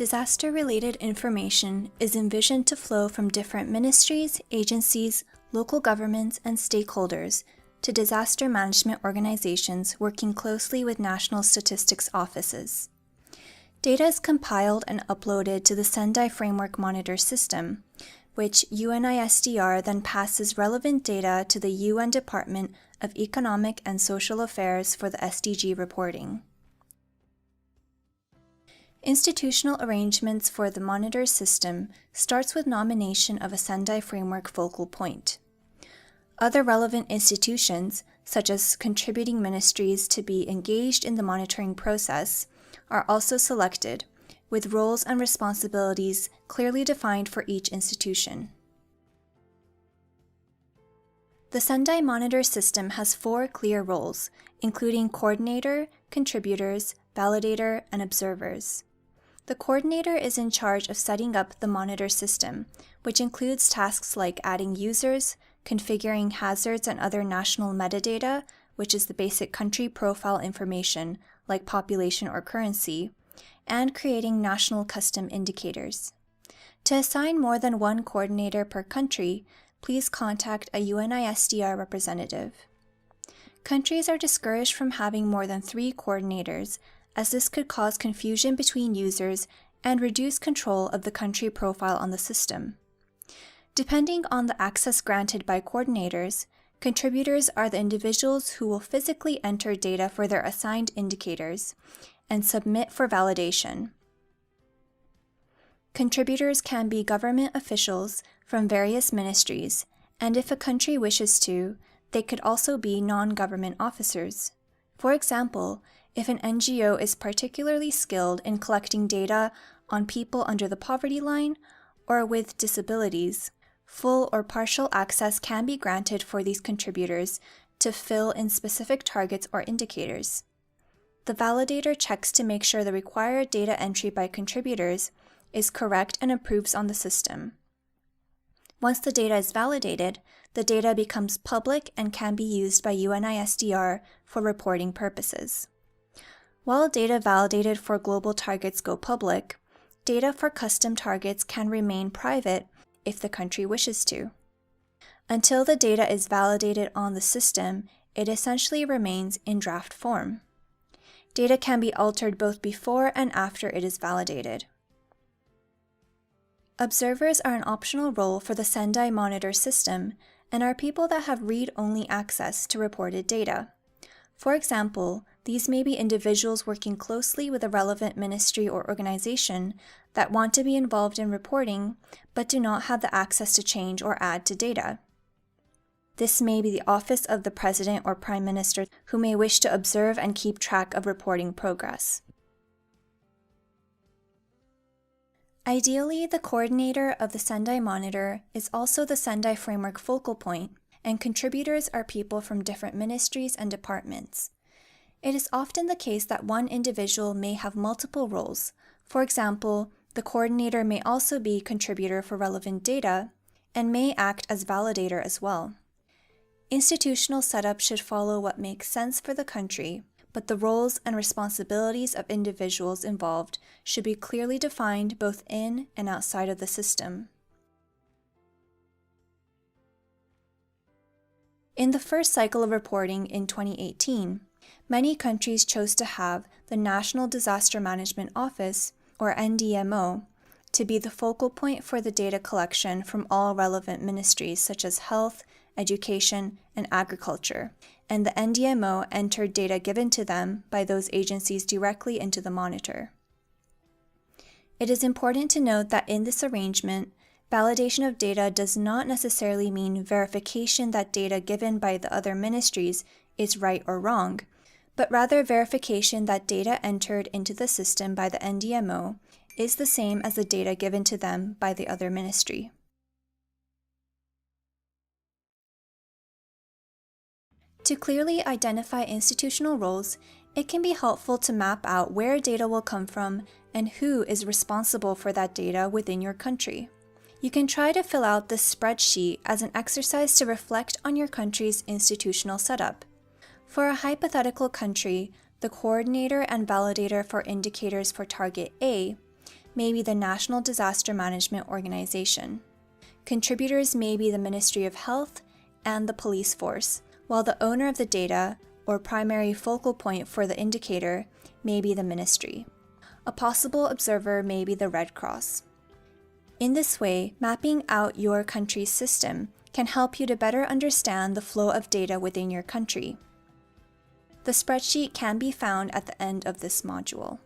Disaster-related information is envisioned to flow from different ministries, agencies, local governments, and stakeholders to disaster management organizations working closely with national statistics offices. Data is compiled and uploaded to the Sendai Framework Monitor system, which UNISDR then passes relevant data to the UN Department of Economic and Social Affairs for the SDG reporting. Institutional arrangements for the Monitor system starts with nomination of a Sendai Framework focal point. Other relevant institutions, such as contributing ministries to be engaged in the monitoring process, are also selected, with roles and responsibilities clearly defined for each institution. The Sendai Monitor system has 4 clear roles, including coordinator, contributors, validator, and observers. The coordinator is in charge of setting up the Monitor system, which includes tasks like adding users, configuring hazards and other national metadata, which is the basic country profile information like population or currency, and creating national custom indicators. To assign more than one coordinator per country, please contact a UNISDR representative. Countries are discouraged from having more than 3 coordinators, as this could cause confusion between users and reduce control of the country profile on the system. Depending on the access granted by coordinators, contributors are the individuals who will physically enter data for their assigned indicators and submit for validation. Contributors can be government officials from various ministries, and if a country wishes to, they could also be non-government officers. For example, if an NGO is particularly skilled in collecting data on people under the poverty line or with disabilities, full or partial access can be granted for these contributors to fill in specific targets or indicators. The validator checks to make sure the required data entry by contributors is correct and approves on the system. Once the data is validated, the data becomes public and can be used by UNISDR for reporting purposes. While data validated for global targets go public, data for custom targets can remain private if the country wishes to. Until the data is validated on the system, it essentially remains in draft form. Data can be altered both before and after it is validated. Observers are an optional role for the Sendai Monitor system and are people that have read-only access to reported data. For example, these may be individuals working closely with a relevant ministry or organization that want to be involved in reporting but do not have the access to change or add to data. This may be the office of the president or prime minister who may wish to observe and keep track of reporting progress. Ideally, the coordinator of the Sendai Monitor is also the Sendai Framework focal point, and contributors are people from different ministries and departments. It is often the case that one individual may have multiple roles. For example, the coordinator may also be contributor for relevant data and may act as validator as well. Institutional setup should follow what makes sense for the country, but the roles and responsibilities of individuals involved should be clearly defined both in and outside of the system. In the first cycle of reporting in 2018, many countries chose to have the National Disaster Management Office, or NDMO, to be the focal point for the data collection from all relevant ministries such as health, education, and agriculture, and the NDMO entered data given to them by those agencies directly into the monitor. It is important to note that in this arrangement, validation of data does not necessarily mean verification that data given by the other ministries is right or wrong, but rather verification that data entered into the system by the NDMO is the same as the data given to them by the other ministry. To clearly identify institutional roles, it can be helpful to map out where data will come from and who is responsible for that data within your country. You can try to fill out this spreadsheet as an exercise to reflect on your country's institutional setup. For a hypothetical country, the coordinator and validator for indicators for target A may be the National Disaster Management Organization. Contributors may be the Ministry of Health and the police force, while the owner of the data, or primary focal point for the indicator, may be the ministry. A possible observer may be the Red Cross. In this way, mapping out your country's system can help you to better understand the flow of data within your country. The spreadsheet can be found at the end of this module.